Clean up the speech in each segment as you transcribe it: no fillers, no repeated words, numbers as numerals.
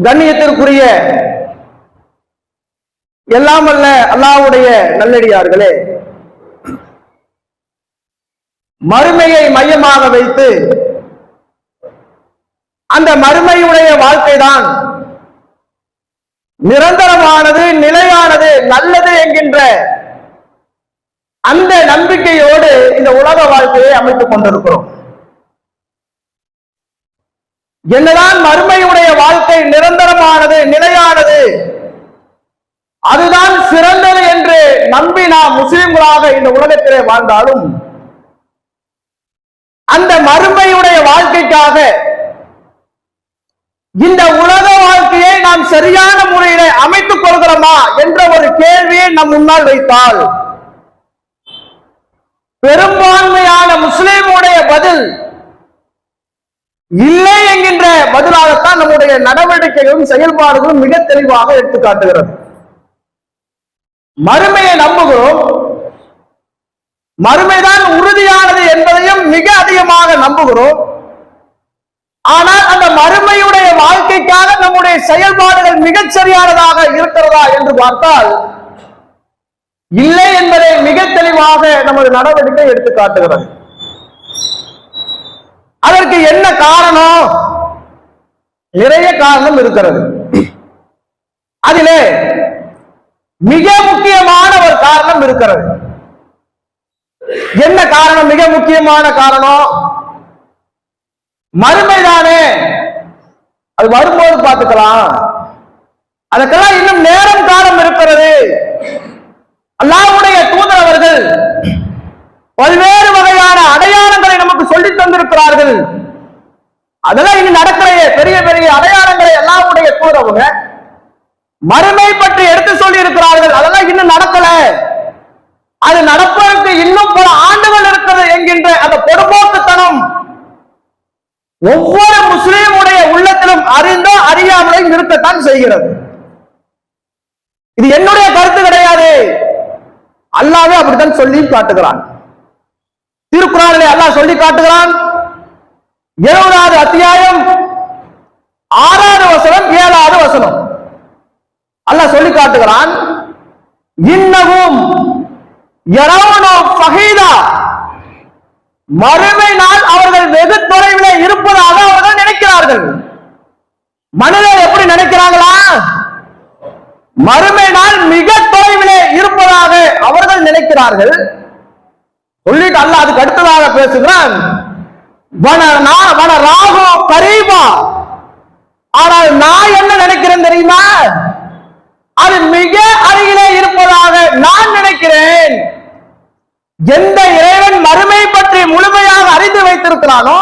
கண்ணியத்திற்குரிய எல்லாம் அல்ல அல்லாஹ்வுடைய நல்லடியார்களே, மறுமையை மையமாக வைத்து அந்த மறுமையுடைய வாழ்க்கைதான் நிரந்தரமானது, நிலையானது, நல்லது என்கின்ற அந்த நம்பிக்கையோடு இந்த உலக வாழ்க்கையை அமைத்துக் கொண்டிருக்கிறோம். என்னதான் மறுமையுடைய வாழ்க்கை நிரந்தரமானது, நிலையானது, அதுதான் சிறந்தது என்று நம்பி நாம் முஸ்லிம்களாக இந்த உலகத்திலே வாழ்ந்தாலும் அந்த மறுமையுடைய வாழ்க்கைக்காக இந்த உலக வாழ்க்கையை நாம் சரியான முறையில அமைத்துக் கொள்கிறோமா என்ற ஒரு கேள்வியை நம் முன்னால் வைத்தால் பெரும்பான்மையான முஸ்லிமுடைய பதில் இல்லை என்கின்ற பதிலாகத்தான் நம்முடைய நடவடிக்கைகளும் செயல்பாடுகளும் மிக தெளிவாக எடுத்து காட்டுகிறது. மறுமையை நம்புகிறோம், மறுமைதான் உறுதியானது என்பதையும் மிக அதிகமாக நம்புகிறோம். ஆனால் அந்த மறுமையுடைய வாழ்க்கைக்காக நம்முடைய செயல்பாடுகள் மிகச் சரியானதாக இருக்கிறதா என்று பார்த்தால் இல்லை என்பதை மிக தெளிவாக நமது நடவடிக்கை எடுத்து காட்டுகிறது. அதற்கு என்ன காரணம்? நிறைய காரணம் இருக்கிறது. அதிலே மிக முக்கியமான ஒரு காரணம் இருக்கிறது. என்ன காரணம்? மிக முக்கியமான காரணம் மறுமைதானே, அது வரும்போது பார்த்துக்கலாம், அதுக்கெல்லாம் இன்னும் நேரம் காலம் இருக்கிறது. அல்லாஹ்வுடைய தூதர் அவர்கள் பல்வேறு வகையான அடையாளங்களை நமக்கு சொல்லித் தந்திருக்கிறார்கள். அதெல்லாம் இனி நடக்கிற பெரிய பெரிய அடையாளங்களை அல்லாஹ்வுடைய தூதர் அவங்க மறுமை பற்றி எடுத்து சொல்லி இருக்கிறார்கள். அதெல்லாம் இன்னும் நடக்கல, அது நடப்பதற்கு இன்னும் பல ஆண்டுகள் இருக்கிறது என்கின்ற அந்த பொறுப்போக்குத்தனம் ஒவ்வொரு முஸ்லிமுடைய உள்ளத்திலும் அறிந்தோ அறியாமலையும் இருக்கத்தான் செய்கிறது. இது என்னுடைய கருத்து கிடையாது, அல்லாஹ்வே அப்படித்தான் சொல்லி காட்டுகிறான். திருக்குர்ஆனிலே அல்லாஹ் சொல்லி காட்டுகிறான். 70வது அத்தியாயம் 6வது வசனம் 7வது வசனம் அல்லாஹ் சொல்லி காட்டுகிறான். இன்னகும் யரவுனு ஃபஹீதா, மறுமை நாள் அவர்கள் வெகு தொலைவிலே இருப்பதாக அவர்கள் நினைக்கிறார்கள். மனிதர் எப்படி நினைக்கிறாங்களா? மறுமை நாள் மிக தொலைவிலே இருப்பதாக அவர்கள் நினைக்கிறார்கள். சொல்லிட்டு அல்லாஹ் அதுக்கு அடுத்ததாக பேசுகிறான். ராகு கரீபா, ஆனால் நான் என்ன நினைக்கிறேன் தெரியுமா? அது மிக அருகிலே இருப்பதாக நான் நினைக்கிறேன். எந்த இறைவன் மறுமை பற்றி முழுமையாக அறிந்து வைத்திருக்கிறானோ,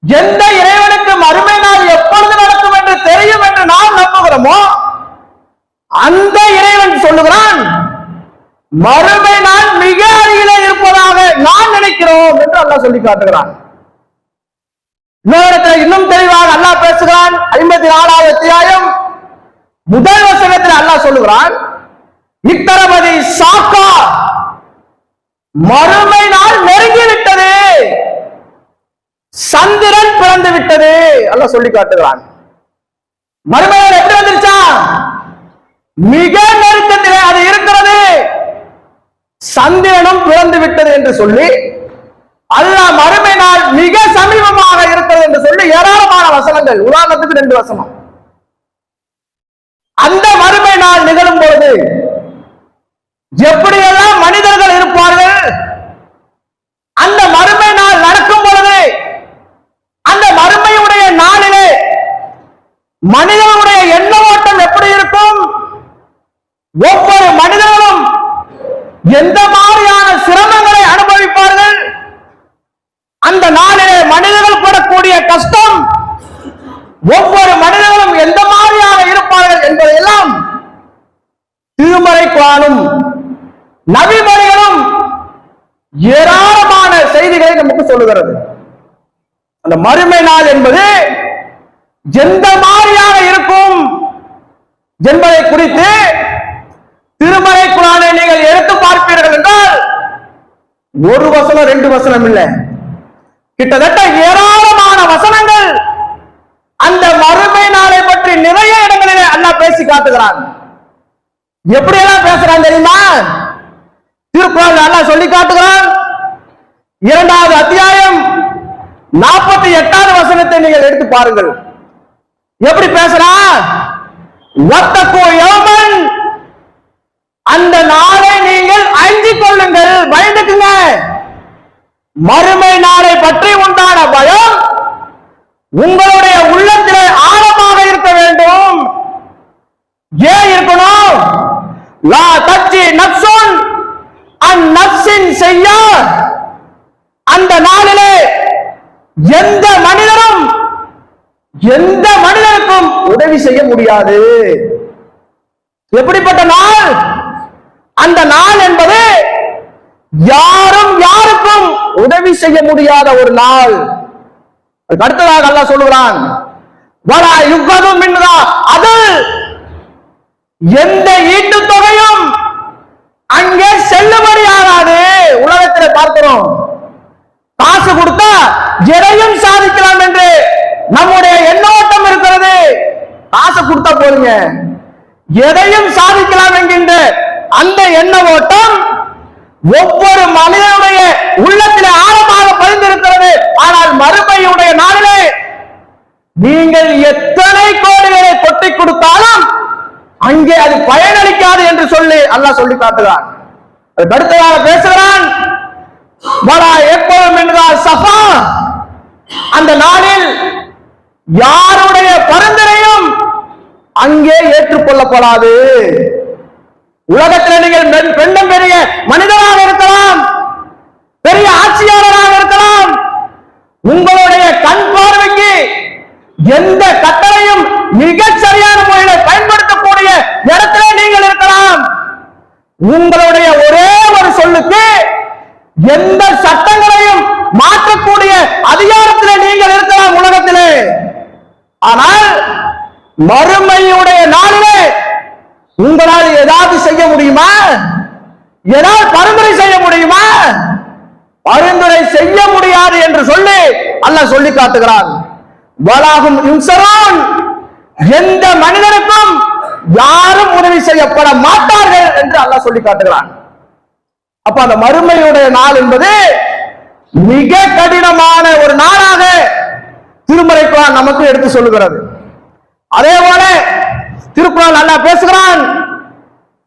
எந்த இறைவனுக்கு மறுமை நாள் எப்பொழுது நடக்கும் என்று தெரியும் என்று நாம் நம்புகிறோமோ, அந்த இறைவன் சொல்லுகிறான் மறுமை நாள் மிக அருகிலே இருப்பதாக நான் நினைக்கிறோம் என்று அல்லாஹ் சொல்லி காட்டுகிறான். இன்னும் தெளிவாக அல்லாஹ் பேசுகிறான். 54வது அத்தியாயம் 1 வசனத்தில் அல்லாஹ் சொல்லுகிறான், இத்தரபதி சாக்கா, மறுமை நாள் நெருங்கிவிட்டது, சந்திரன் பிறந்து விட்டது அல்லாஹ் சொல்லி காட்டுகிறான். மறுமை நாள் எப்படி வந்துருச்சா? மிக நெருக்கத்திலே அது இருக்கிறது, சந்திரனும் பிறந்து விட்டது என்று சொல்லி அல்லாஹ் மறுமை நாள் மிக சமீபமாக இருக்கிறது என்று சொல்லி ஏராளமான வசனங்கள், உதாரணத்துக்கு 2 வசனம். அந்த மறுமை நாள் நிகழும் பொழுது எப்படியெல்லாம் மனிதர்கள் இருப்பார்கள், அந்த மறுமை நாள் நடக்கும் பொழுது அந்த மறுமையுடைய நாளிலே மனிதனுடைய எண்ண ஓட்டம் எப்படி இருக்கும், ஒவ்வொரு மனிதர்களும் எந்த மாதிரியான சிரமங்களை அனுபவிப்பார்கள், அந்த நாளிலே மனிதர்கள் படக்கூடிய கஷ்டம், ஒவ்வொரு மனிதர்களும் எந்த மாதிரியாக இருப்பார்கள் என்பதையெல்லாம் திருமறை குர்ஆனும் நபிமொழிகளும் ஏராளமான செய்திகளை நமக்கு சொல்லுகிறது. அந்த மறுமை நாள் என்பது எந்த மாதிரியாக இருக்கும் என்பதை குறித்து திருமறை குர்ஆனை நீங்கள் எடுத்து பார்ப்பீர்கள் என்றால் 1 வசனம் 2 வசனம் இல்லை, கிட்டத்தட்ட ஏராளமான வசனங்கள் அந்த மறுமை நாளை பற்றி காட்டுகிறான். எப்படி எல்லாம் பேசுறான் தெரியுமா? திருக்குறள் அல்லாஹ் சொல்லி காட்டுகிறான். 2வது அத்தியாயம் 48வது வசனத்தை நீங்கள் எடுத்து பாருங்கள். எப்படி பேசுறான்? வத்தகு யௌமன், அந்த நாளை நீங்கள் அஞ்சிக் கொள்ளுங்கள், பயந்துக்குங்க. மறுமை நாளை பற்றி உண்டான பயம் உங்களுடைய உள்ளத்திலே ஆழமாக இருக்க வேண்டும். ஏன் இருக்கணும்? லா தஜ்ஜி நஃப்ஸுன் அன் நஃப்ஸின் செய்ய, அந்த நாளிலே எந்த மனிதனுக்கும் உதவி செய்ய முடியாது. எப்படிப்பட்ட நாள்? அந்த நாள் என்பது யாரும் யாருக்கும் உதவி செய்ய முடியாத ஒரு நாள். அடுத்ததாக அல்லாஹ் சொல்லுகிறான், வலா யுகது மின்ஹா, அது எந்த ஈட்டு தொகையும் அங்கே செல்லுபடியாகாது. உலகத்தில் பார்க்கிறோம், காசு கொடுத்தா எதையும் சாதிக்கலாம் என்று நம்முடைய எண்ணோட்டம் இருக்கிறது. காசு கொடுத்தா போதுங்க, எதையும் சாதிக்கலாம் என்கின்ற அந்த எண்ண ஓட்டம் ஒவ்வொரு மனிதனுடைய உள்ளத்திலே ஆழமாக பதிந்திருக்கிறது. ஆனால் மறுமையுடைய நாளிலே நீங்கள் எத்தனை கோடிகளை கொட்டி கொடுத்தாலும் அங்கே அது பயனளிக்காது என்று சொல்லி அல்லாஹ் சொல்லி காட்டுகிறான். அடுத்ததாக பேசுகிறான், எப்போதும் என்றால் சஃபா, அந்த நாளில் யாருடைய பரிந்துரையும் அங்கே ஏற்றுக்கொள்ளப்படாது. உலகத்தில் நீங்கள் பெண்ணும் பெரிய மனிதராக இருக்கலாம், பெரிய ஆட்சியாளராக இருக்கலாம், உங்களுடைய கண் பார்வைக்கு எந்த கட்டளையும் மிகச் சரியான முறையில் பயன்படுத்தக்கூடிய இடத்திலே நீங்கள் இருக்கலாம். உங்களுடைய ஒரே ஒரு சொல்லுக்கு எந்த சட்டங்களையும் மாற்றக்கூடிய அதிகாரத்திலே நீங்கள் இருக்கலாம் உலகத்திலே. ஆனால் மறுமையுடைய நாளிலே உங்களால் ஏதாவது செய்ய முடியுமா? ஏதாவது பரிந்துரை செய்ய முடியுமா? பரிந்துரை செய்ய முடியாது என்று சொல்லி அல்லாஹ் சொல்லி காட்டுகிறான். வலாகும் இன்சரான், எந்த மனிதனுக்கும் யாரும் உதவி செய்யப்பட மாட்டார்கள் என்று அல்லாஹ் சொல்லி காட்டுகிறான். அப்ப அந்த மறுமையுடைய நாள் என்பது மிக கடினமான ஒரு நாளாக திருமறை குர்ஆன் நமக்கு எடுத்து சொல்லுகிறது. அதே போல திருக்குறள் அல்லாஹ் பேசுகிறான்.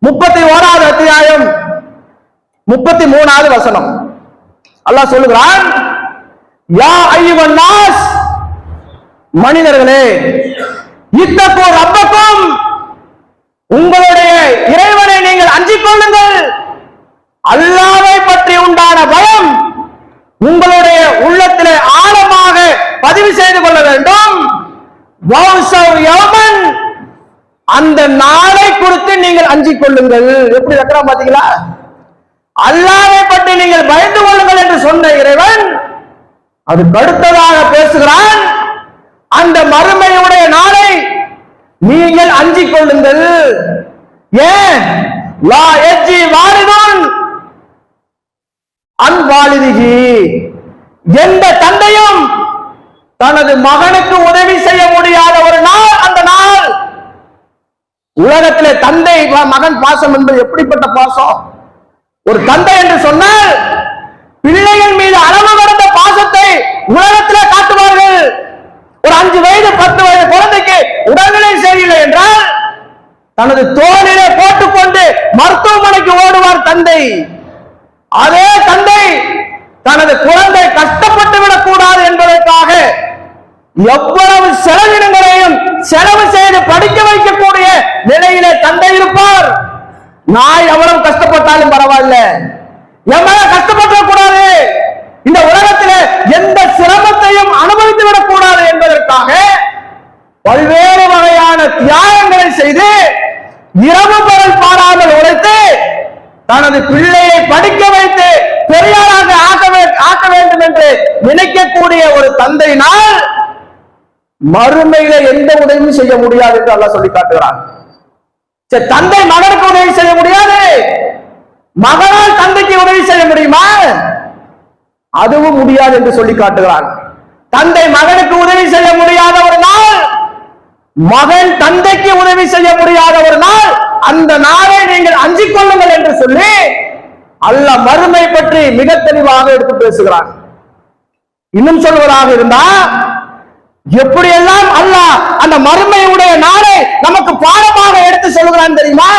31வது அத்தியாயம் 33வது வசனம் அல்லாஹ் சொல்லுகிறான், யா அய்யுஹன் நாஸ், மனிதர்களே, இத்தகு ரப்பக்கும், உங்களுடைய இறைவனை நீங்கள் அஞ்சிக் கொள்ளுங்கள். அல்லாஹ்வை பற்றி உண்டான பயம் உங்களுடைய உள்ளத்திலே ஆழமாக பதிவு செய்து கொள்ள வேண்டும். வௌசவ் யௌமன், அந்த நாளை குறித்து நீங்கள் அஞ்சிக் கொள்ளுங்கள். எப்படி வைக்கிறா பாத்தீங்களா? அல்லாஹ்வை பற்றி நீங்கள் பயந்து கொள்ளுங்கள் என்று சொன்ன இறைவன் அதுக்கு அடுத்ததாக பேசுகிறான், அந்த மறுமையுடைய நாளை நீங்கள் அஞ்சிக் கொள்ளுங்கள். ஏன்? லா யஜ்ஜி வாலிதுன் அன் வாலிதிஹி, எந்த தந்தையும் தனது மகனுக்கு உதவி செய்ய முடியாத ஒரு நாள் அந்த நாள். உலகத்திலே தந்தை மகன் பாசம் என்பது எப்படிப்பட்ட பாசம்? ஒரு தந்தை என்று சொன்னால் பிள்ளைகள் மீது அளவு கடந்த பாசத்தை உலகத்திலே காட்டுவார்கள். ஒரு 5 வயது 10 வயது குழந்தைக்கு உடல்நிலை சரியில்லை என்றால் தனது தோளிலே போட்டுக்கொண்டு மருத்துவமனைக்கு ஓடுவார் தந்தை. அதே தந்தை தனது குழந்தை கஷ்டப்பட்டு விடக் கூடாது என்பதற்காக எவ்வளவு செலவினங்களையும் செலவு செய்து படிக்க வைக்கக்கூடிய நிலையிலே தந்தை இருப்பார். நான் எவ்வளவு கஷ்டப்பட்டாலும் பரவாயில்ல, எவ்வளவு கஷ்டப்பட கூடாது, இந்த உலகத்திலே எந்த சிரமத்தையும் அனுபவித்து விடக் கூடாது என்பதற்காக பல்வேறு வகையான தியாகங்களை செய்து இரவு பகல் பாராமல் உழைத்து தனது பிள்ளையை படிக்க வைத்து பெரியாராக ஆக்க வேண்டும் என்று நினைக்கக்கூடிய ஒரு தந்தையினால் மறுமையில எந்த உதவியும் செய்ய முடியாது என்று அல்லாஹ் சொல்லி காட்டுகிறான். தந்தை மகனுக்கு உதவி செய்ய முடியாது, மகனால் தந்தைக்கு உதவி செய்ய முடியுமா? அதுவும் முடியாது என்று சொல்லி காட்டுகிறான். தந்தை மகனுக்கு உதவி செய்ய முடியாத ஒரு நாள் மகன் தந்தைக்கு உதவி செய்ய முடியாத ஒரு நாள், அந்த நாளை நீங்கள் அஞ்சிக் கொள்ளுங்கள் என்று சொல்லி அல்லாஹ் மறுமை பற்றி மிக தெளிவாக எடுத்து பேசுகிறான். இன்னும் சொல்வதாக இருந்தா, எப்படியெல்லாம் அல்லாஹ் அந்த மறுமையுடைய நாளை நமக்கு பாடமாக எடுத்து சொல்கிறான் தெரியுமா?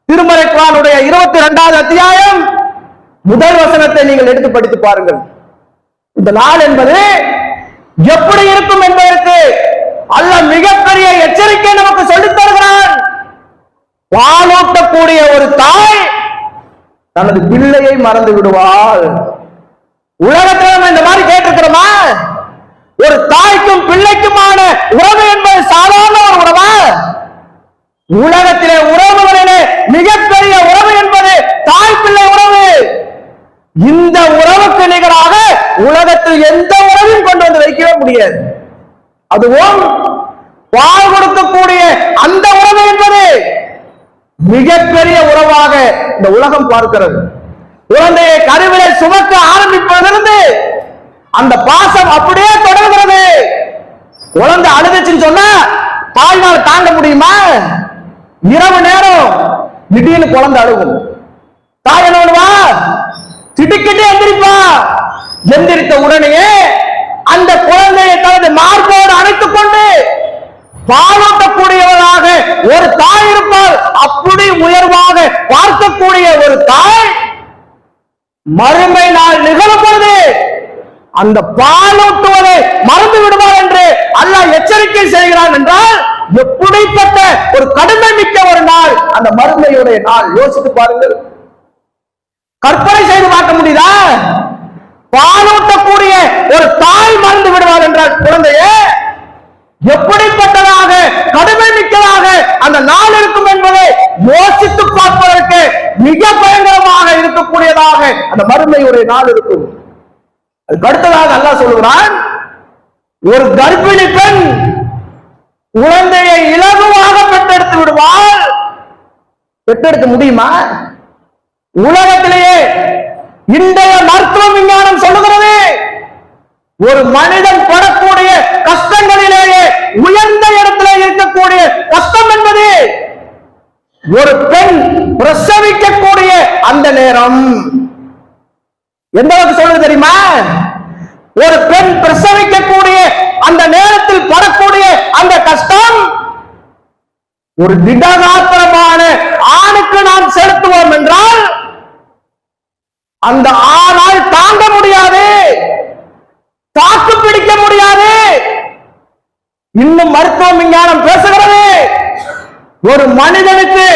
திருமறை குர்ஆனுடைய 22வது அத்தியாயம் முதல் வசனத்தை நீங்கள் எடுத்து படித்து பாருங்கள். இந்த நாள் என்பது எப்படி இருக்கும் என்பதற்கு அல்லாஹ் மிகப்பெரிய எச்சரிக்கை நமக்கு சொல்லித் தருகிறான். பாலூட்டக்கூடிய ஒரு தாய் தனது பிள்ளையை மறந்து விடுவாள். உலகத்தில் நம்ம இந்த மாதிரி கேட்டிருக்கிறோமா? ஒரு தாய்க்கும் பிள்ளைக்குமான உறவு என்பது சாதாரண ஒரு உறவா? உலகத்திலே உறவுகளிலே மிகப்பெரிய உறவு என்பது தாய் பிள்ளை உறவு. இந்த உறவுக்கு நிகராக உலகத்தில் எந்த உறவையும் கொண்டு வந்து வைக்கவே முடியாது. அதுவும் பால் கொடுக்கக்கூடிய அந்த உறவு என்பது மிகப்பெரிய உறவாக இந்த உலகம் பார்க்கிறது. குழந்தையை கருவிலை சுமக்க ஆரம்பிப்பதிலிருந்து அந்த பாசம் அப்படியே தொடர்கிறது. குழந்தை அழுதுச்சுன்னு சொன்னா தாய்னால் தாங்க முடியுமா? இரவு நேரம் திடீர்னு குழந்தை அழுகும். தாய் என்ன பண்ணுவா? திடுக்கிட்டு எந்திரிப்பா. எந்திரித்த உடனே அந்த குழந்தையை தனது மார்போடு அணைத்துக் கொண்டு பாலூட்டக்கூடியவராக ஒரு தாய் இருப்பால். அப்படி உயர்வாக பார்க்கக்கூடிய ஒரு தாய் மறுமை நாள் நிகழும் பொழுது அந்த பாலூட்டுவதை மறந்து விடுவார் என்று அல்லாஹ் எச்சரிக்கை செய்கிறான் என்றால் எப்படிப்பட்ட ஒரு கடுமை மிக்க ஒரு நாள் அந்த மறுமையுடைய நாள். யோசித்து பாருங்கள். கற்பனை செய்து பார்க்க முடியுதா? பாலூட்டக்கூடிய ஒரு தாய் மறந்து விடுவார் என்றால் குழந்தைய எப்படிப்பட்டதாக கடுமை மிக்கதாக அந்த நாள் இருக்கும் என்பதை யோசித்து பார்ப்பதற்கு மிக பயங்கரமாக இருக்கக்கூடியதாக அந்த மறுமையுடைய நாள் இருக்கும். அதுக்கு அடுத்ததாக அல்லாஹ் சொல்லுகிறான், ஒரு கர்ப்பிணி பெண் குழந்தையை இலகுவாக பெற்றெடுத்து விடுவாள். பெற்றெடுக்க முடியுமா? உலகத்திலேயே இன்றைய மருத்துவ விஞ்ஞானம் சொல்லுகிறது, ஒரு மனிதன் படக்கூடிய கஷ்டங்களிலேயே உயர்ந்த இடத்திலே இருக்கக்கூடிய கஷ்டம் என்பது ஒரு பெண் பிரசவிக்கக்கூடிய அந்த நேரம். எந்த அளவுக்கு சொல்றது தெரியுமா? ஒரு பெண் பிரசவிக்கக்கூடிய அந்த நேரத்தில் படக்கூடிய அந்த கஷ்டம் ஒரு திடகாத்திரமான ஆணுக்கு நாம் செலுத்துவோம் என்றால் அந்த ஆணால் தாங்க முடியாது, தாக்கு பிடிக்க முடியாது. இன்னும் மருத்துவ விஞ்ஞானம் பேசுகிறது, ஒரு மனிதனுக்கு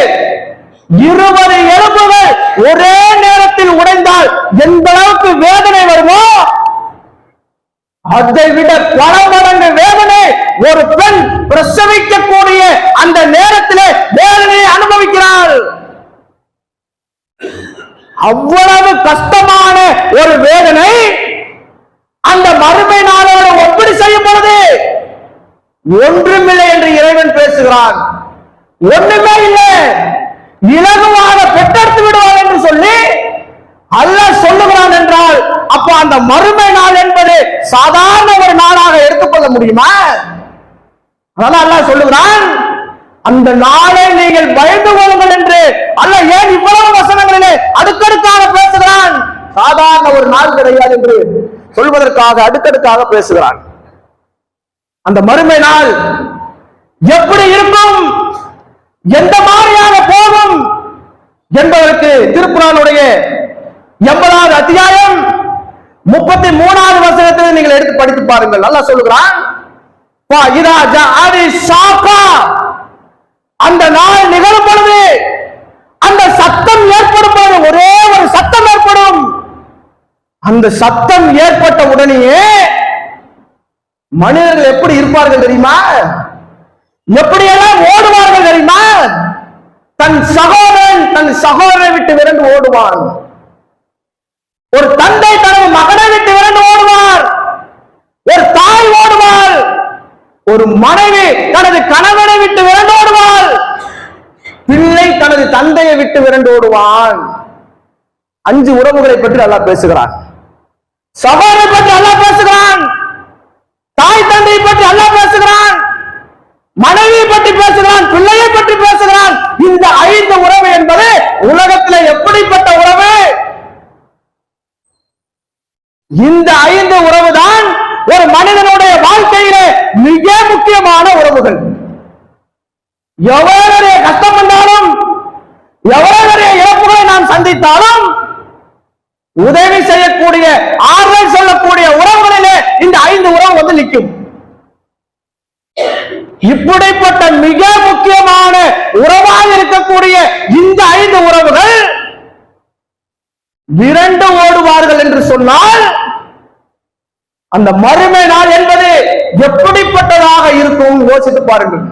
20 எலும்புகள் ஒரே நேரத்தில் உடைந்தால் எந்த அளவுக்கு வேதனை வருமோ அதை விட பல மடங்கு வேதனை ஒரு பெண் பிரசவிக்கக்கூடிய அந்த நேரத்திலே வேதனையை அனுபவிக்கிறாள். அவ்வளவு கஷ்டமான ஒரு வேதனை அந்த மறுமை நாளோடு ஒப்பீடு செய்யும் பொழுது ஒன்றுமில்லை என்று இறைவன் பேசுகிறான். ஒண்ணுமே இல்லை, இலகுவாக பெற்றெடுத்து விடுவார் என்று சொல்லி அல்லாஹ் சொல்லுகிறான் என்றால் அப்ப அந்த மறுமை நாள் என்பது சாதாரண ஒரு நாளாக எடுத்துக்கொள்ள முடியுமா? அதனால அல்லாஹ் சொல்லுகிறான், அந்த நாளை நீங்கள் பயந்து கொள்ளுங்கள் என்று. அல்லாஹ் ஏன் இவ்வளவு வசனங்களிலே அடுக்கடுக்காக பேசுகிறான்? சாதாரண ஒரு நாள் கிடையாது என்று சொல்வதற்காக அடுக்கடுக்காக பேசுகிறான். அந்த மறுமை நாள் எப்படி இருக்கும், எந்த மாதிரியாக போகும் என்பதற்கு திருக்குர்ஆனுடைய 80வது அத்தியாயம் 33வது வசனத்தை நீங்கள் எடுத்து படித்து பாருங்கள். அல்லாஹ் சொல்லுகிறான், அந்த நாள் நிகழும் பொழுது அந்த சத்தம் ஏற்படும் பொழுது ஒரே ஒரு சத்தம் ஏற்படும். அந்த சத்தம் ஏற்பட்ட உடனேயே மனிதர்கள் எப்படி இருப்பார்கள் தெரியுமா? எப்படியெல்லாம் ஓடுவார்கள் தெரியுமா? தன் சகோதரனை விட்டு விரண்டு ஓடுவான். ஒரு தந்தை தனது மகனை விட்டு விரண்டு ஓடுவார். ஒரு தாய் ஓடுவாள். ஒரு மனைவி தனது கணவனை விட்டு விரண்டு ஓடுவாள். பிள்ளை தனது தந்தையை விட்டு விரண்டு ஓடுவான். 5 உறவுகளை பற்றி அல்லாஹ் பேசுகிறான். சகோதரனை பற்றி அல்லாஹ் பேசுகிறான். தாய் தந்தையை பற்றி அல்லாஹ் பேசுகிறான். இந்த 5 உறவு என்பது உலகத்தில் எப்படிப்பட்ட உறவு? இந்த 5 உறவுதான் ஒரு மனிதனுடைய வாழ்க்கையிலே மிக முக்கியமான உறவுகள். எவ்வளவு நிறைய கஷ்டம் வந்தாலும், எவ்வளவு நிறைய இழப்புகளை நாம் சந்தித்தாலும், உதவி செய்யக்கூடிய, ஆறுதல் சொல்லக்கூடிய உறவுகளிலே இந்த 5 உறவு வந்து நிற்கும். இப்படிப்பட்ட மிக முக்கியமான உறவாக இருக்கக்கூடிய இந்த 5 உறவுகள் விரண்டு ஓடுவார்கள் என்று சொன்னால் அந்த மறுமை நாள் என்பது எப்படிப்பட்டதாக இருக்கும் யோசித்து பாருங்கள்.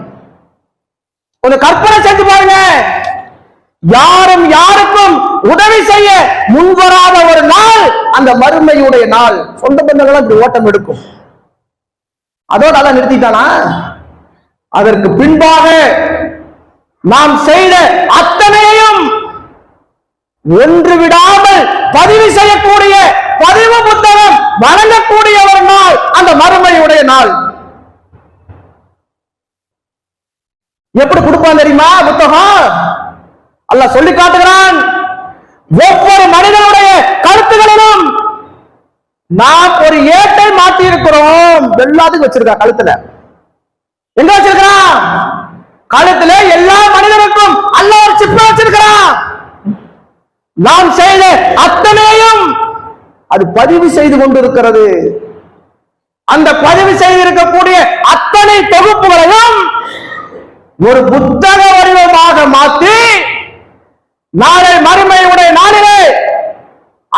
ஒரு கற்பனை செஞ்சு பாருங்க. யாரும் யாருக்கும் உதவி செய்ய முன்வராத ஒரு நாள் அந்த மறுமையுடைய நாள். சொந்த பந்தங்களும் இப்படி ஓட்டம் எடுக்கும். அதோட அதான் நிறுத்திட்டானா? அதற்கு பின்பாக நாம் செய்த அத்தனையும் ஒன்று விடாமல் பதிவு செய்யக்கூடிய பதிவு புத்தகம் வழங்கக்கூடிய ஒரு நாள் அந்த மறுமையுடைய நாள். எப்படி கொடுப்பான் தெரியுமா புத்தகம்? அல்லாஹ் சொல்லி காட்டுகிறான். ஒவ்வொரு மனிதனுடைய கருத்துகளிலும் நாம் ஒரு ஏட்டை மாட்டி இருக்கிறோம். எல்லாத்துக்கும் வச்சிருக்கா கழுத்துல. எங்க வச்சிருக்கிறான்? கழுத்துல எல்லா மனிதனுக்கும் அல்லாஹ் ஒரு சிப்ப வச்சிருக்கிறான். நாம் செய்த அத்தனையும் அது பதிவு செய்து கொண்டிருக்கிறது. அந்த பதிவு செய்திருக்கக்கூடிய அத்தனை தொகுப்புகளையும் ஒரு புத்தக வடிவமாக மாற்றி நாளை மறுமையுடைய நாளிலே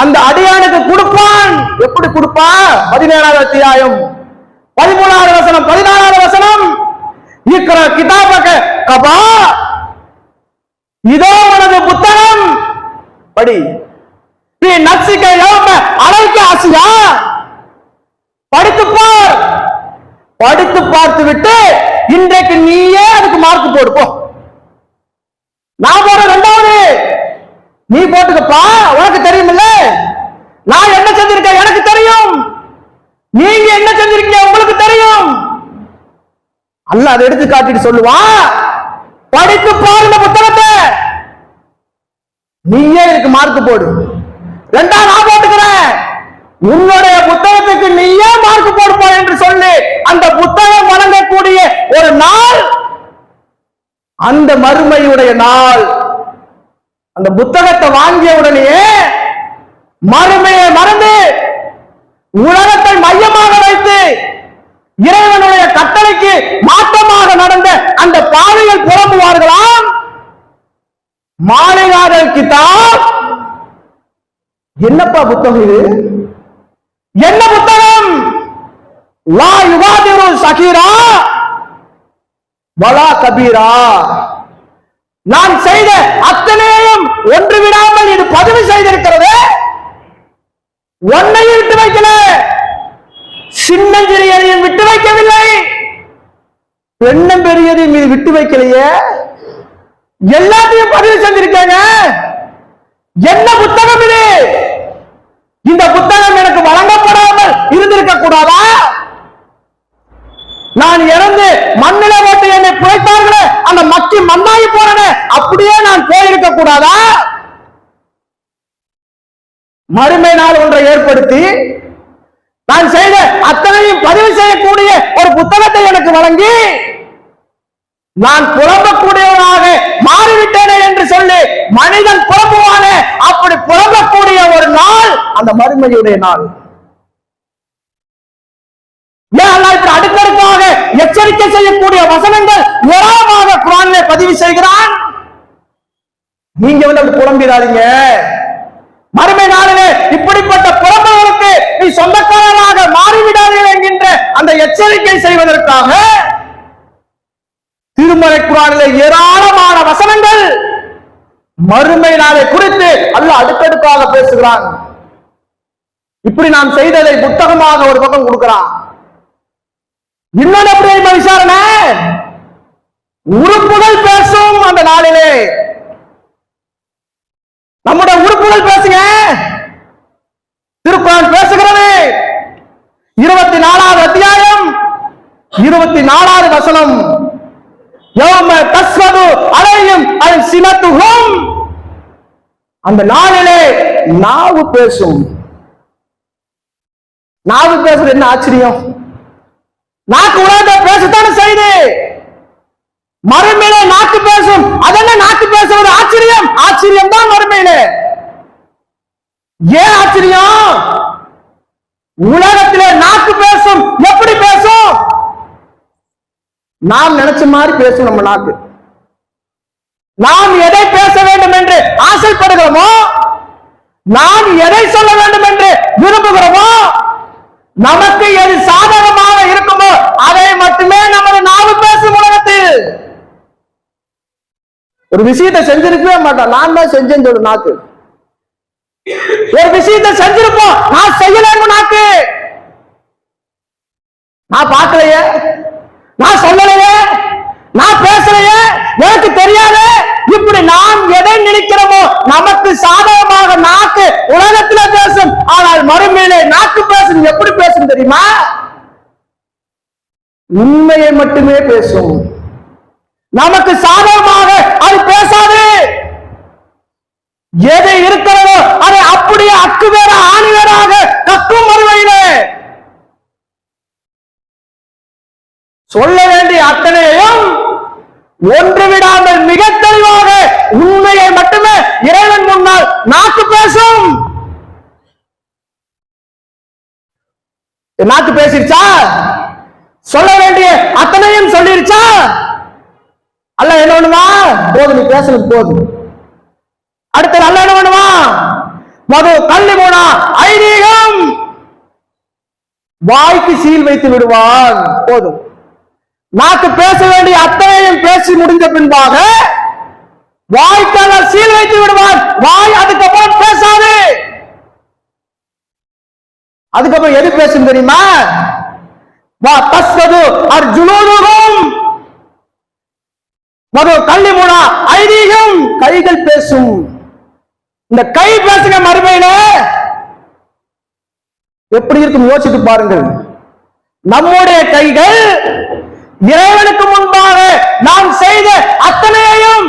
அந்த அடியானுக்கு கொடுப்பான். எப்படி கொடுப்பான்? 17வது அத்தியாயம் 13வது வசனம் 14வது வசனம். இக்ரா கிதாபக கபா, இதோ உனது புத்தகம் படி. நீ நப்சிக யௌம அலைக ஆசியா, படித்துப்பார். படித்து பார்த்து விட்டு இன்றைக்கு நீயே அதுக்கு மார்க் போடு போ. நான் போற 2வது நீ போட்டுக்கப்பா. உனக்கு தெரியுமில்ல நான் என்ன செஞ்சிருக்கேன், எனக்கு தெரியும். நீங்க என்ன செஞ்சிருக்கீங்க, உங்களுக்கு தெரியும். அல்லாஹ் அதை எடுத்து காட்டிட்டு சொல்லுவான், படித்து பாருங்க புத்தகத்தை, நீயே இதுக்கு மார்க் போடு. 2வது நான் போட்டுக்கிறேன், உன்னுடைய புத்தகத்துக்கு நீயே மார்க் போடுப்பா என்று சொல்லி அந்த புத்தகம் வழங்கக்கூடிய ஒரு நாள் அந்த மறுமையுடைய நாள். அந்த புத்தகத்தை வாங்கிய உடனே மறுமையை மறந்து உலகத்தை மையமாக வைத்து இறைவனுடைய கட்டளைக்கு மாற்றமாக நடந்த அந்த பாவிகள் புலம்புவார்களாம். மாலிகாதல் கிதாப், என்னப்பா புத்தகம் இது? என்ன புத்தகம்? லா யுகாதிரு சகீரா வலா கபீரா. நான் செய்த அத்தனையும் ஒன்று விடாமல் இது பதிவு செய்திருக்கிறது. ஒன்னையும் விட்டு வைக்கல, சின்னஞ்சிறியதையும் விட்டு வைக்கவில்லை, பெண்ணும் பெரியதையும் மீது விட்டு வைக்கலையே, எல்லாத்தையும் பதிவு செஞ்சிருக்காங்க. என்ன புத்தகம் இது? இந்த புத்தகம் எனக்கு வழங்கப்படாமல் இருந்திருக்க கூடாதா? நான் இறந்து மண்ணில போட்டு என்னை புதைத்தார்களே, அந்த மக்கி மண்ணாகி போறேன், அப்படியே நான் போயிருக்க கூடாதா? மறுமை நாள் ஒன்றை ஏற்படுத்தி நான் செய்த அத்தனையும் பதிவு செய்யக்கூடிய ஒரு புத்தகத்தை எனக்கு வழங்கி நான் புலம்பக்கூடியவனாக மாறிவிட்டேனே என்று சொல்லி மனிதன் புலம்புவானே, அப்படி புலம்பக்கூடிய ஒரு நாள் அந்த மறுமையுடைய நாள். அடுக்கடுக்காக எச்சரிக்கை செய்யக்கூடிய வசனங்கள் ஏராளமாக குர்ஆனிலே பதிவு செய்கிறான். நீங்க வந்து புலம்பிடாதீங்க. மறுமை நாளிலே இப்படிப்பட்ட புலம்புகளுக்கு நீ சொந்தக்காரராக மாறிவிடாதீர்கள் என்கின்ற அந்த எச்சரிக்கை செய்வதற்காக திருமறை குர்ஆனிலே ஏராளமான வசனங்கள் மறுமை நாளை குறித்து அல்லாஹ் அடுக்கடுக்காக பேசுகிறான். இப்படி நாம் செய்ததை புத்தகமாக ஒரு பக்கம் கொடுக்கிறான். இன்னொரு எப்படி விசாரணை? உறுப்புகள் பேசும் அந்த நாளிலே. நம்முடைய உறுப்புகள் பேசுங்க. திருக்குர்ஆன் பேசுகிறது. 24வது அத்தியாயம் 24வது வசனம். யௌம தஸ்வது அலைஹிம் அல்சினத்துஹும், அந்த நாளிலே நாவு பேசும். நாவு பேசுறது என்ன ஆச்சரியம்? நாக்கு உலகத்தை பேசத்தானே செய்து, மறுமையிலே நாக்கு பேசும். அதெல்லாம் நாக்கு பேசுவது ஆச்சரியம்? ஆச்சரியம் தான் மறுமையிலே. ஏன் ஆச்சரியம்? உலகத்திலே நாக்கு பேசும். எப்படி பேசும்? நாம் நினைச்ச மாதிரி பேசும். நம்ம நாக்கு நாம் எதை பேச வேண்டும் என்று ஆசைப்படுகிறோமோ, நாம் எதை சொல்ல வேண்டும் என்று விரும்புகிறோமோ, நமக்கு எது சாதகமாக இருக்குமோ அதை மட்டுமே நமது நாவு பேசும். உலகத்தில் ஒரு விஷயத்தை செஞ்சிருக்கவே மாட்டோம், நான் தான் செஞ்சேன்னு சொல்லு நாக்கு. ஒரு விஷயத்தை செஞ்சிருப்போம், நான் செய்யலன்னு நாக்கு. நான் பார்க்கலையே, நான் சொல்லலையே, நான் பேசலையே, எனக்கு தெரியாது. இப்படி நாம் எதை நினைக்கிறோமோ நமக்கு சாதகமாக நாக்கு உலகத்துல பேசும். ஆனால் மறுமையிலே நாக்கு பேசும். எப்படி பேசும் தெரியுமா? உண்மையை மட்டுமே பேசும். நமக்கு சாதகமாக அது பேசாது. எது இருக்கிறதோ அதை அப்படியே அக்கு வேற ஆணி வேறாக கக்கும். மறுமையிலே சொல்ல வேண்டிய அத்தனையும் ஒன்று விடாமல் மிக தெளிவாக உண்மையை மட்டுமே இறைவன் முன்னால் நாக்கு பேசும். நாக்கு பேசிருச்சா? சொல்ல வேண்டிய அத்தனையும் சொல்லிருச்சா? அல்ல என்ன பண்ணுவா? போதும், நீ பேசுறது போதும். அடுத்த அல்ல என்ன பண்ணுவா? மது கள்ளி போனா ஐதீகம், வாய்க்கு சீல் வைத்து விடுவான். போதும். நாக்கு பேச வேண்டிய அத்தனையும் பேசி முடிந்த பின்பாக வாய்க்கால சீல் வைத்து விடுவான். வாய் அதுக்கப்புறம் பேசாது. அதுக்கப்புறம் எது பேசும் தெரியுமா? வா தஸ்வது அர்ஜுனூதுகும் மது கள்ளி மூணா ஐதீகம், கைகள் பேசும். இந்த கை பேசுங்க மறுமையில எப்படி இருக்கும் யோசித்து பாருங்கள். நம்முடைய கைகள் இறைவனுக்கு முன்பாக நாம் செய்த அத்தனையையும்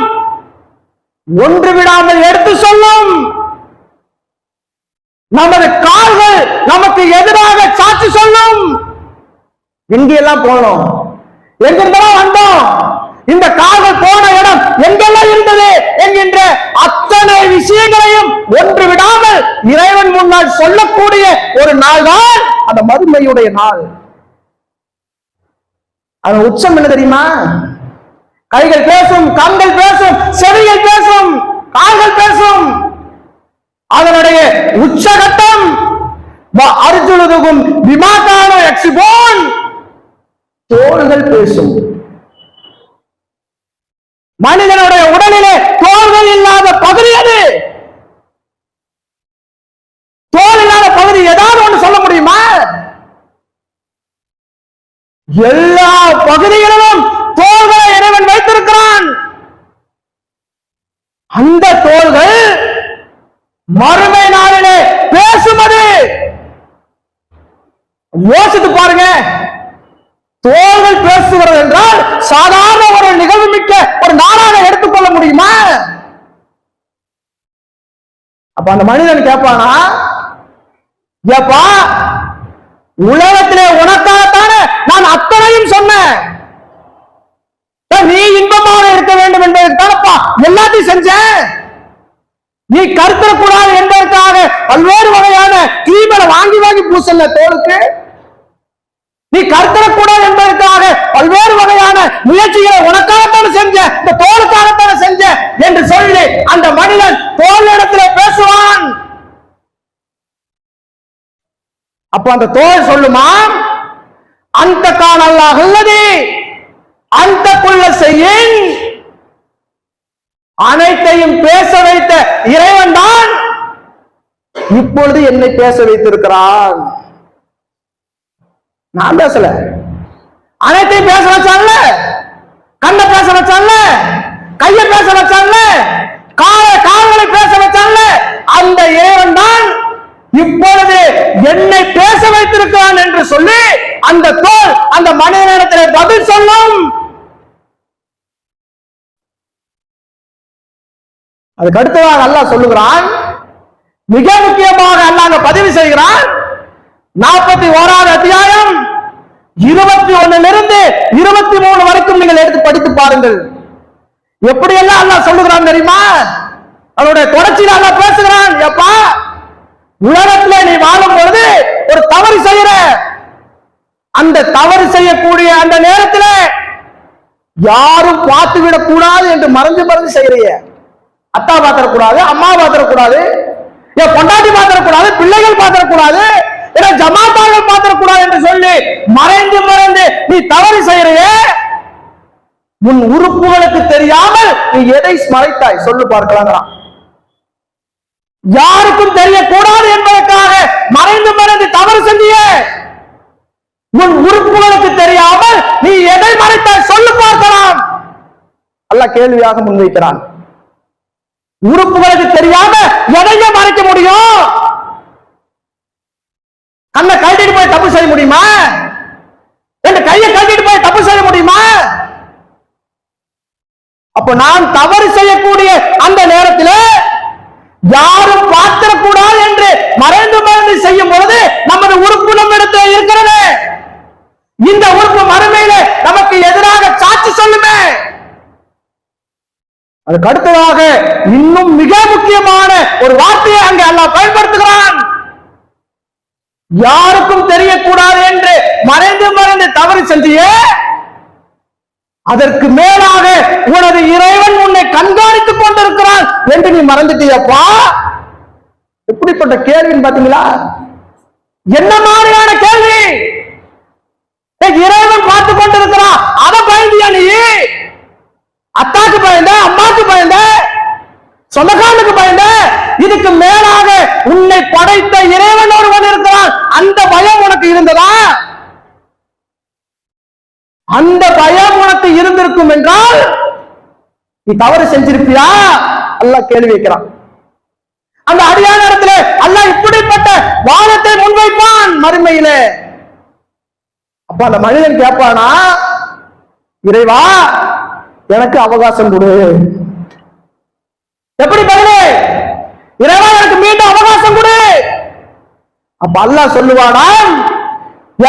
ஒன்று விடாமல் எடுத்து சொல்லும். நமது கால்கள் நமக்கு எதிராக சாட்சி சொல்லும். எங்கெல்லாம் போனோம், எங்கிருந்தெல்லாம் வந்தோம், இந்த கால்கள் போன இடம் எங்கெல்லாம் இருந்தது என்கின்ற அத்தனை விஷயங்களையும் ஒன்று விடாமல் இறைவன் முன்னால் சொல்லக்கூடிய ஒரு நாள் தான் அந்த மறுமையுடைய நாள். அதன் உச்சம் என்ன தெரியுமா? கைகள் பேசும், கண்கள் பேசும், செவிகள் பேசும், கால்கள் பேசும். அதனுடைய உச்சகட்டம் அர்ஜுனதுகும் விமாக்கான எக்ஸிபோன், தோள்கள் பேசும். மனிதனுடைய உடலிலே தோள்கள் இல்லாத பகுதி அது. தோல் இல்லாத பகுதி ஏதாவது ஒன்று சொல்ல முடியுமா? எல்லா பகுதிகளிலும் தோள்களை இறைவன் வைத்திருக்கிறான். அந்த தோள்கள் மறுமை நாளிலே பேசுவது. யோசித்து பாருங்க. தோள்கள் பேசுகிறது என்றால் சாதாரண ஒரு நிகழ்வு மிக்க ஒரு நாளாக எடுத்துக்கொள்ள முடியுமா? அப்ப அந்த மனிதன் கேட்பானா, ஏப்பா உலகத்திலே உனக்காகத்தானே நான் அத்தனையும் சொன்னேன், நீ இன்பமாக இருக்க வேண்டும் என்பதற்காகப்பா எல்லாத்தையும் செஞ்சேன். நீ கருத்தரக்கூடாது என்பதற்காக பல்வேறு வகையான கிரீம்களை வாங்கி வாங்கி பூசல்ல தோலுக்கு. நீ கருத்தரக்கூடாது என்பதற்காக பல்வேறு வகையான முயற்சிகளை உனக்காகத்தானே செஞ்ச, இந்த தோலுக்காகத்தானே செஞ்ச என்று சொல்லி அந்த மனிதன் தோல் இடத்துல பேசுவான். அப்ப அந்த தோல் சொல்லுமா, அந்த காணல்லாஹ் அல்லதி அந்த குள்ள செய்யின், அனைத்தையும் பேச வைத்த இறைவன் தான் இப்பொழுது என்னை பேச வைத்திருக்கிறான். நான் பேசல, அனைத்தையும் பேச வச்சான்ல, கண்ணை பேச வச்சான்ல, கையை பேச வச்சான்ல, கால்களை பேச வச்சான்ல, அந்த இறைவன் தான் இப்பொழுது என்னை பேச வைத்திருக்கிறான் என்று சொல்லி அந்த தோல் அந்த மனிதனிடத்தில் பதில் சொல்லும். அதுக்கு அடுத்ததாக அல்லாஹ் சொல்லுகிறான், மிக முக்கியமாக அல்லாஹ் பதிவு செய்கிறான். 41வது அத்தியாயம் 21 23 வரைக்கும் நீங்கள் எடுத்து படித்து பாருங்கள். எப்படி எல்லாம் அல்லாஹ் சொல்லுகிறான் தெரியுமா? அவனுடைய தொடர்ச்சியில் அல்லாஹ் பேசுகிறான், எப்பா உலகத்துல நீ வாழும் பொழுது ஒரு தவறு செய்யற, அந்த தவறு செய்யக்கூடிய அந்த நேரத்தில் யாரும் பார்த்து விடக் கூடாது என்று மறைஞ்சு மறைஞ்சு செய்யறிய. அத்தா பாத்திரக்கூடாது, அம்மா பாத்திரக்கூடாது, என் பொண்டாட்டி பாத்திரக்கூடாது, பிள்ளைகள் பாத்திரக்கூடாது, ஜமாத்தார்கள் பாத்திரக்கூடாது என்று சொல்லி மறைந்து மறைந்து நீ தவறு செய்யறிய. உன் உறுப்புகளுக்கு தெரியாமல் நீ எதை மறைத்தாய் சொல்லு பார்க்கலாம். யாருக்கும் தெரியக்கூடாது என்பதற்காக மறைந்து மறைந்து தவறு செஞ்சிய. உன் உறுப்புகளுக்கு தெரியாமல் நீ எதை மறைத்தாய் சொல்லு பார்க்கலாம். அல்லாஹ் கேள்வியாக முன்வைக்கிறான். உறுப்புகளுக்கு தெரியாம எதையும் மறைக்க முடியும்? கண்ணை கழட்டிட்டு போய் தப்பு செய்ய முடியுமா? ரெண்டு கையை கழட்டிட்டு போய் தப்பு செய்ய முடியுமா? அப்ப நான் தவறு செய்யக்கூடிய அந்த நேரத்தில் யாரும் பார்த்திடக்கூடாது என்று மறைந்து மறைந்து செய்யும் பொழுது நமது உறுப்பு நம்மிடத்தில் இருக்கிறது. இந்த உறுப்பு மறுமையில நமக்கு எதிராக சாட்சி சொல்லுமே. அதுக்கு அடுத்ததாக இன்னும் மிக முக்கியமான ஒரு வார்த்தையை அங்கே அல்லாஹ் பயன்படுத்துகிறான். யாருக்கும் தெரியக்கூடாது என்று மறைந்து மறைந்து தவறு செஞ்சியே, அதற்கு மேலாக உனது இறைவன் உன்னை கண்காணித்துக் கொண்டிருக்கிறான் என்று நீ மறந்துட்டியப்பா. எப்படிப்பட்ட கேள்வின்னு பாத்தீங்களா? என்ன மாதிரியான கேள்வி? இறைவன் பார்த்து கொண்டிருக்கிறான், அதை பயந்தியா நீ? அத்தாக்கு பயந்த, அம்மாக்கு பயந்த, சொந்தக்காரனுக்கு பயந்த? இதுக்கு மேலாக உன்னை படைத்த இறைவன் ஒருவன் இருக்கிறான், அந்த பயம் உனக்கு இருந்ததா? அந்த பயம் உனக்கு இருந்திருக்கும் என்றால் நீ தவறு செஞ்சிருப்பியா? அல்லாஹ் கேள்வி வைக்கிறான். அந்த அடியான இடத்துல அல்லாஹ் இப்படிப்பட்ட வாதத்தை முன்வைப்பான் மறுமையிலே. அப்ப அந்த மனிதன் கேட்பானா, இறைவா எனக்கு அவகாசம் கொடு. எப்படி பதிலே? இறைவா எனக்கு மீண்டும் அவகாசம் கொடு. அப்ப அல்லாஹ் சொல்லுவானா,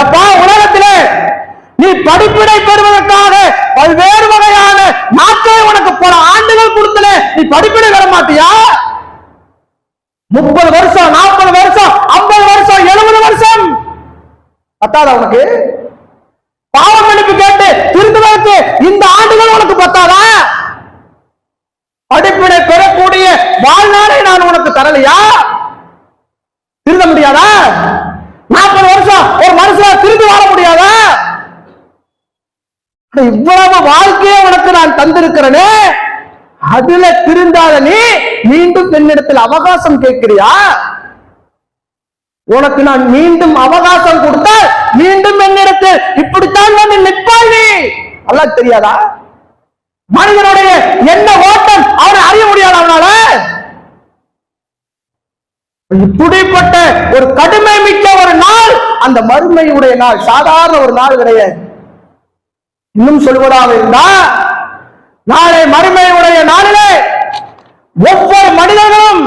எப்பா உலகத்திலே நீ படிப்பினை பெறுவதற்காக பல்வேறு வகையான நாட்களை உனக்கு பல ஆண்டுகள் கொடுத்தல, நீ படிப்பினை பெற மாட்டியா? 30 வருஷம், 40 வருஷம், 50 வருஷம், 70 வருஷம் பத்தாதா உனக்கு? பாவ மன்னிப்பு கேட்டு திருந்துவதற்கு இந்த ஆண்டுகள் உனக்கு பத்தாதா? படிப்பினை பெறக்கூடிய வாழ்நாளை நான் உனக்கு தரலையா? திருந்த முடியாதா? 40 வருஷம் ஒரு மனுஷன் திருந்து வாழ முடியாதா? இவ்வளவு வாழ்க்கையை உனக்கு நான் தந்திருக்கிறேனே, அதுல திருந்தாத நீ மீண்டும் என்னிடத்தில் அவகாசம் கேட்கிறியா? உனக்கு நான் மீண்டும் அவகாசம் கொடுத்தால் மீண்டும் என்னிடத்தில் இப்படித்தான் வந்து நிற்பாய் நீ. அல்லாஹ் தெரியாதா? மனிதனுடைய என்ன ஓட்டம் அவனை அறிய முடியாது அவனால. இப்படிப்பட்ட ஒரு கடுமை மிக்க ஒரு நாள் அந்த மறுமையுடைய நாள் சாதாரண ஒரு நாள் கிடையாது. இன்னும் சொல்வதாக இருந்தா, நாளை மறுமையுடைய நாளிலே ஒவ்வொரு மனிதர்களும்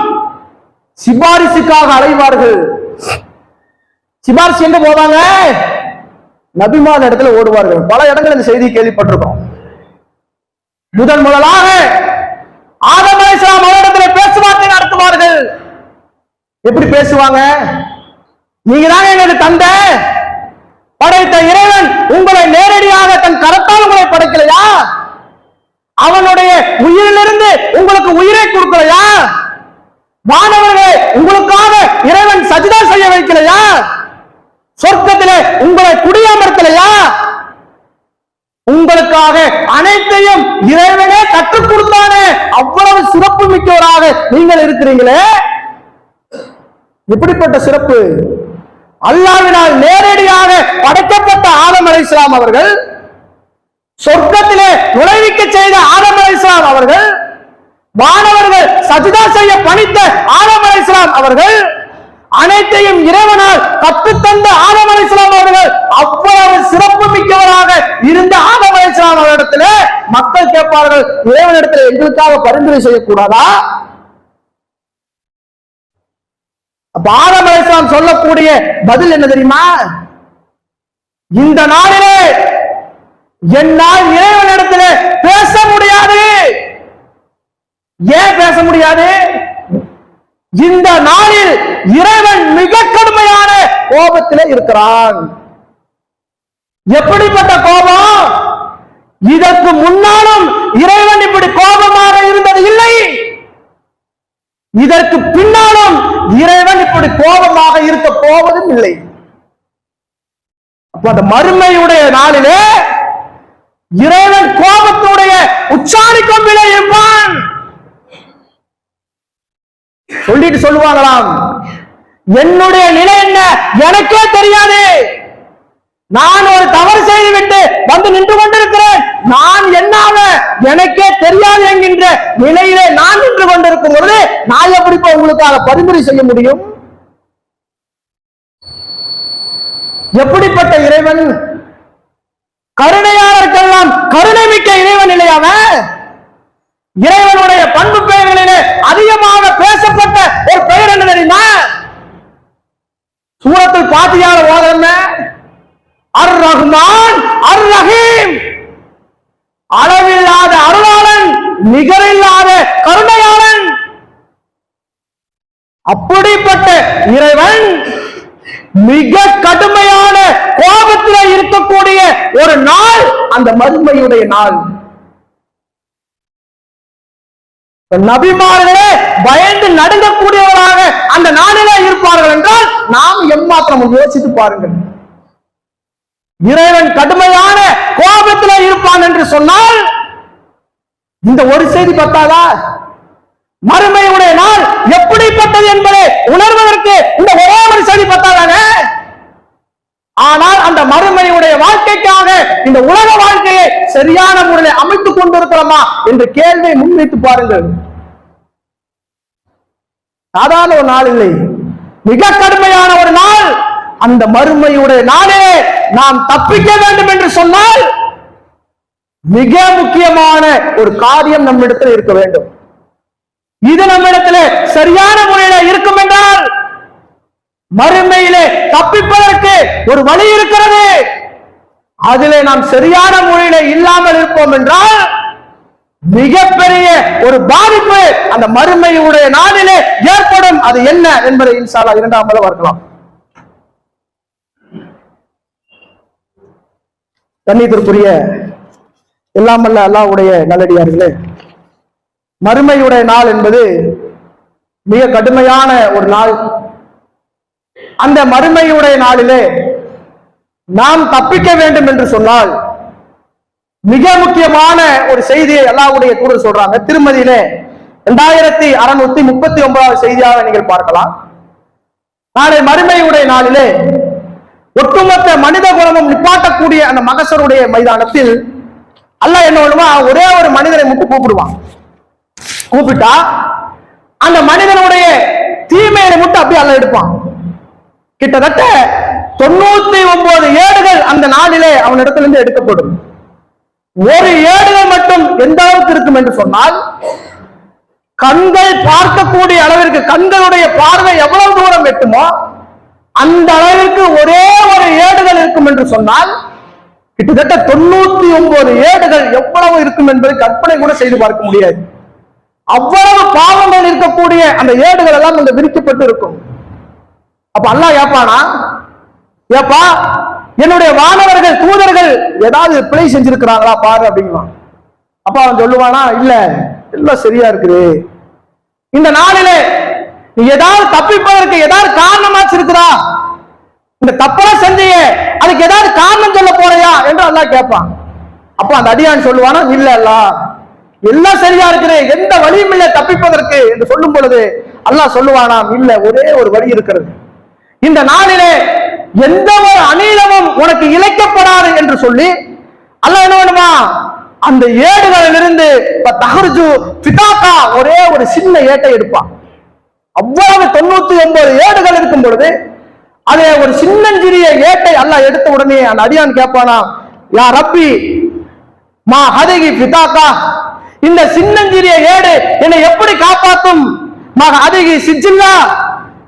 சிபாரிசுக்காக அலைவார்கள். சிபாரிசு எங்க போவாங்க? நபிமான இடத்துல ஓடுவார்கள். பல இடங்கள் இந்த செய்தி கேள்விப்பட்டிருக்கோம். முதலாக ஆதம் அலைஹிஸ்ஸலாம் அவரிடத்தில் பேச்சுவார்த்தை நடத்துவார்கள். எப்படி பேசுவாங்க? நீங்க தான் எங்களுக்கு தந்த படைத்த இறைவன் உங்களை நேரடியாக தன் கரத்தால் உங்களை படைக்கலையா? அவனுடைய உயிரிலிருந்து உங்களுக்கு உயிரை கொடுக்கலையா? மாணவர்களே உங்களுக்காக இறைவன் சஜிதா செய்ய வைக்கலையா? சொர்க்கத்திலே உங்களை குடியமர்த்தலையா? உங்களுக்காக அனைத்தையும் இறைவனே கற்றுக் கொடுத்தானே, அவ்வளவு சிறப்பு மிக்கவராக நீங்கள் இருக்கிறீங்களே. எப்படிப்பட்ட சிறப்பு! அல்லாஹ்வினால் நேரடியாக படைக்கப்பட்ட ஆதம் அலைஹிஸ்ஸலாம் அவர்கள், சொர்க்கத்திலே நுழைவிக்க செய்த ஆதம் அலைஹிஸ்ஸலாம் அவர்கள், மாணவர்கள் சஜிதா செய்ய பணித்த ஆதம் அலைஹிஸ்ஸலாம் அவர்கள், அனைத்தையும் இறைவனால் கற்றுத்தந்த ஆதம் அலைஹிஸ்ஸலாம் அவர்கள், அவ்வளவு சிறப்பு மிக்கவராக இருந்த ஆதம் அலைஹிஸ்ஸலாம் அவரிடத்திலே மக்கள் கேட்பார்கள், இறைவனிடத்தில் எங்களுக்காக பரிந்துரை செய்யக்கூடாதா? அப்ப ஆதம் அலைஹிஸ்ஸலாம் சொல்லக்கூடிய பதில் என்ன தெரியுமா? இந்த நாளிலே என்னால் இறைவனிடத்தில் பேச முடியாது. ஏன் பேச முடியாது? இந்த நாளில் இறைவன் மிக கடுமையான கோபத்திலே இருக்கிறான். எப்படிப்பட்ட கோபம்? இதற்கு முன்னாலும் இறைவன் இப்படி கோபமாக இருந்தது இல்லை. இதற்கு பின்னாலும் இறைவன் இப்படி கோபமாக இருக்க போவதும் இல்லை. அப்ப அந்த மறுமையுடைய நாளிலே இறைவன் கோபத்துடைய உச்சாணி கொம்பிலே இருப்பான். சொல்லிட்டு சொல்லுவாங்களாம், என்னுடைய நிலை என்ன எனக்கே தெரியாது. நான் ஒரு தவறு செய்துவிட்டு வந்து நின்று கொண்டிருக்கிறேன். நான் என்னால எனக்கே தெரியாது என்கின்ற நிலையிலே நான் நின்று கொண்டிருக்கும் பொழுது நான் எப்படி உங்களுக்காக பரிந்துரை செய்ய முடியும்? எப்படிப்பட்ட இறைவன்? கருணையாளர்களெல்லாம் கருணை மிக்க இறைவன் இல்லையாவ? இறைவனுடைய பண்பு பெயர்களிலே அதிகமாக பேசப்பட்ட ஒரு பெயர் என்ன தெரியுமா? சூரத்துல் ஃபாத்திஹால ஓதுறோம், அர் ரஹ்மான் அர் ரஹீம். அளவில்லாத அருளாளன், நிகரில்லாத கருணையாளன். அப்படிப்பட்ட இறைவன் மிக கடுமையான கோபத்தில் இருக்கக்கூடிய ஒரு நாள் அந்த மறுமையுடைய நாள். நபிமார்களே பயந்து நடுங்கக்கூடியவர்களாக அந்த நாளிலே இருப்பார்கள் என்றால் நாம் எம்மாத்திரம் யோசித்து பாருங்கள். இறைவன் கடுமையான கோபத்தில் இருப்பான் என்று சொன்னால் இந்த ஒரு செய்தி பத்தாதா? மறுமையுடைய நாள் எப்படிப்பட்டது என்பதை உணர்வதற்கு இந்த ஒரே ஒரு செய்தி பத்தாதாங்க? ஆனால் அந்த மறுமையுடைய வாழ்க்கைக்காக இந்த உலக வாழ்க்கையை சரியான முறையில் அமைத்துக் கொண்டிருக்கிறோமா என்ற கேள்வியை முன்வைத்து பாருங்கள். சாதாரண ஒரு நாள் இல்லை, மிக கடுமையான ஒரு நாள். அந்த மறுமையுடைய நாளே நாம் தப்பிக்க வேண்டும் என்று சொன்னால் மிக முக்கியமான ஒரு காரியம் நம்மிடத்தில் இருக்க வேண்டும். இது நம்மிடத்தில் சரியான முறையில் இருக்கும் என்றால் மறுமையிலே தப்பிப்பதற்கு ஒரு வழி இருக்கிறது. அதிலே நாம் சரியான முறையில இல்லாமல் இருப்போம் என்றால் மிகப்பெரிய ஒரு பாதிப்பு அந்த மறுமையுடைய நாளிலே ஏற்படும். அது என்ன என்பதை இன்ஷா அல்லாஹ் இரண்டாம் பார்க்கலாம். கண்ணியத்திற்குரிய எல்லாம் வல்ல அல்லாஹ்வுடைய நல்லடியார்களே, மறுமையுடைய நாள் என்பது மிக கடுமையான ஒரு நாள். அந்த மறுமையுடைய நாளிலே நாம் தப்பிக்க வேண்டும் என்று சொன்னால் மிக முக்கியமான ஒரு செய்தியை அல்லாஹ்வுடைய தூதர் சொல்றாங்க. திருமதியிலே 2639 செய்தியாக நீங்கள் பார்க்கலாம். நாளை மறுமையுடைய நாளிலே ஒட்டுமொத்த மனித குலமும் நிப்பாட்டக்கூடிய அந்த மகசருடைய மைதானத்தில் அல்லாஹ் என்ன பண்ணுவா, ஒரே ஒரு மனிதனை மட்டும் கூப்பிடுவான். கூப்பிட்டா அந்த மனிதனுடைய தீமையை மட்டும் அப்படியே அல்லாஹ் எடுப்பான். கிட்டத்தட்ட 99 ஏடுகள் அந்த நாளிலே அவனிடத்திலிருந்து எடுக்கப்படும். ஒரு ஏடுகள் மட்டும் எந்த அளவுக்கு இருக்கும் என்று சொன்னால், கண்கள் பார்க்கக்கூடிய அளவிற்கு, கண்களுடைய பார்வை எவ்வளவு தூரம் எட்டுமோ அந்த அளவிற்கு ஒரே ஒரு ஏடுகள் இருக்கும் என்று சொன்னால் கிட்டத்தட்ட 99 ஏடுகள் எவ்வளவு இருக்கும் என்பதை கற்பனை கூட செய்து பார்க்க முடியாது. அவ்வளவு பாவங்கள் இருக்கக்கூடிய அந்த ஏடுகள் எல்லாம் அங்க விரிக்கப்பட்டு இருக்கும். அப்ப அல்லாஹ் ஏப்பானா, ஏப்பா என்னுடைய வானவர்கள் தூதர்கள் ஏதாவது பிழை செஞ்சிருக்கிறாங்களா பாரு அப்படிங்கலாம். அப்ப அவன் சொல்லுவானா, இல்ல எல்லாம் சரியா இருக்குது. இந்த நாளிலே நீ ஏதாவது தப்பிப்பதற்கு ஏதாவது காரணமாச்சு இருக்குதா? இந்த தப்பெல்லாம் செஞ்சீங்க, அதுக்கு ஏதாவது காரணம் சொல்ல போறியா என்று அல்லாஹ் கேட்பான். அப்ப அந்த அடியான் சொல்லுவானா, இல்ல அல்லாஹ் எல்லாம் சரியா இருக்குது, எந்த வழியும் இல்லை தப்பிப்பதற்கு என்று சொல்லும் பொழுது அல்லாஹ் சொல்லுவானாம், இல்ல ஒரே ஒரு வழி இருக்கிறது. இந்த நாளிலே எந்த ஒரு அநீதமும் உனக்கு இழைக்கப்படாது என்று சொல்லி அல்லாஹ் என்ன பண்ணுமா, அந்த ஏடுகளிலிருந்து ஒரே ஒரு சின்ன ஏட்டை எடுப்பான். அவ்வளவு 99 ஏடுகள் இருக்கும் பொழுது அதே ஒரு சின்னஞ்சிறிய ஏட்டை அல்லாஹ் எடுத்த உடனே அந்த அடியான் கேட்பானா, யா ரப்பி மா ஹதிகி பிதாக்கா, இந்த சின்னஞ்சிறிய ஏடு என்னை எப்படி காப்பாற்றும்? மா ஹதிகி சிஜில்லா,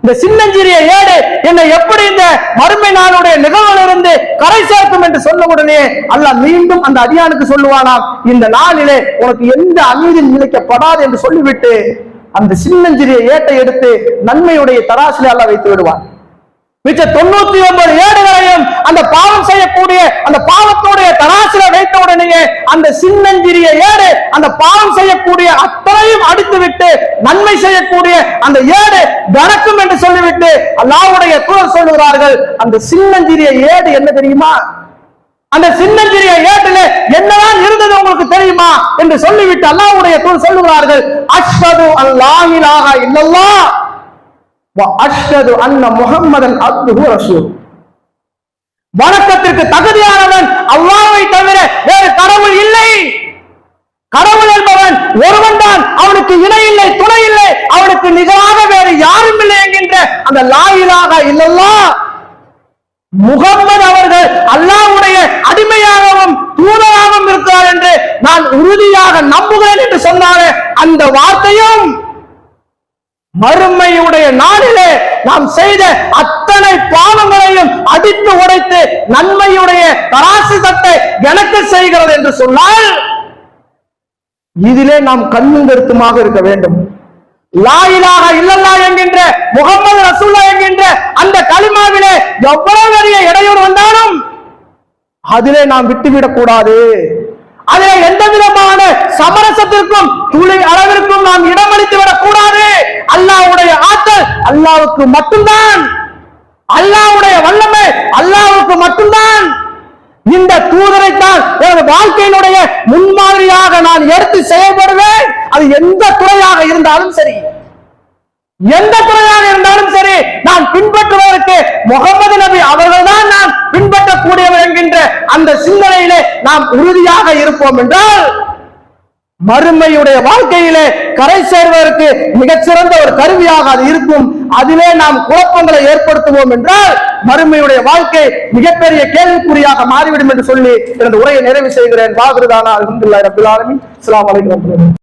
இந்த சின்னஞ்சிறிய ஏடு என்னை எப்படி இந்த மறுமை நாளுடைய நிகழ்விலிருந்து கரை சேர்க்கும் என்று சொன்ன உடனே அல்லாஹ் மீண்டும் அந்த அடியானுக்கு சொல்லுவானாம், இந்த நாளிலே உனக்கு எந்த அநீதியும் இழைக்கப்படாது என்று சொல்லிவிட்டு அந்த சின்னஞ்சிறிய ஏட்டை எடுத்து நன்மையுடைய தராசிலே அல்லாஹ் வைத்து விடுவான். மிச்ச 99 ஏடுகளையும் அந்த பாவம் செய்யக்கூடிய அந்த பாவத்துடைய தராசில வைத்த உடனேயே அந்த சின்னஞ்சிறிய ஏடு அந்த பாவம் செய்யக்கூடிய அத்தனையும் அடித்து விட்டு நன்மை செய்யக்கூடிய அந்த ஏடு கணக்கும் என்று சொல்லிவிட்டு அல்லாஹ்வுடைய தூதர் சொல்லுகிறார்கள், அந்த சின்னஞ்சிறிய ஏடு என்ன தெரியுமா? அந்த சின்னஞ்சிறிய ஏட்டில என்னதான் இருந்தது உங்களுக்கு தெரியுமா என்று சொல்லிவிட்டு அல்லாஹ்வுடைய தூதர் சொல்லுகிறார்கள், அஷ்ஹது அல்லா இலாஹா இல்லல்லாஹ் அஷ்ஹது அன்ன முஹம்மதன் அப்துஹு ரசூல். வணக்கத்திற்கு தகுதியானவன் அல்லாஹ்வை தவிர வேறு கடவுள் இல்லை. கடவுள் என்பவன் ஒருவன் தான், அவனுக்கு இணை இல்லை, துணை இல்லை, அவனுக்கு நிகராக வேறு யாரும் இல்லை என்கின்ற அந்த லா இலாஹா இல்லல்லாஹ் முகம்மது அவர்கள் அல்லாஹ்வுடைய அடிமையாகவும் தூதராகவும் இருக்கிறார் என்று நான் உறுதியாக நம்புகிறேன் என்று சொன்னாரே, அந்த வார்த்தையும் மறுமையுடைய நாளிலே நாம் செய்த அத்தனை பாவங்களையும் அடித்து உடைத்து நன்மையுடைய தராசு தட்டை எனக்கு செய்கிறது என்று சொன்னால் இதிலே நாம் கண்ணும் கருத்துமாக இருக்க வேண்டும். லா இலாஹா இல்லல்லாஹ் என்கின்ற முஹம்மது ரசூலுல்லாஹ் என்கின்ற அந்த கலிமாவிலே எவ்வளவு பெரிய இடையூறு வந்தாலும் அதிலே நாம் விட்டுவிடக் கூடாது. அதிலே எந்த விதமான சமரசத்திற்கும் துளி அளவிற்கும் நாம் இடமளித்து விடக் கூடாது. அல்லாஹ்வுடைய ஆற்றல் அல்லாஹ்வுக்கு மட்டும்தான், அல்லாஹ்வுடைய வல்லமை அல்லாஹ்வுக்கு மட்டும்தான். இந்த தூதரைத்தான் எனது வாழ்க்கையினுடைய முன்மாதிரியாக நான் எடுத்து செயல்படுவேன். அது எந்த துறையாக இருந்தாலும் சரி, எந்த துறையாக இருந்தாலும் சரி, நான் பின்பற்றுவதற்கு முகமது நபி அவர்கள்தான் நான் பின்பற்றக்கூடியவர் என்கின்ற அந்த சிந்தனையிலே நாம் உறுதியாக இருப்போம் என்றால் மறுமையுடைய வாழ்க்கையிலே கரை சேர்வதற்கு மிகச்சிறந்த ஒரு கருவியாக அது இருக்கும். அதிலே நாம் குழப்பங்களை ஏற்படுத்துவோம் என்றால் மறுமையுடைய வாழ்க்கை மிகப்பெரிய கேள்விக்குறியாக மாறிவிடும் என்று சொல்லி எனது உரையை நிறைவு செய்கிறேன். வாகுருதானா அல்ஹம்துலில்லாஹி ரப்பில் ஆலமீன். அஸ்ஸலாமு அலைக்கும்.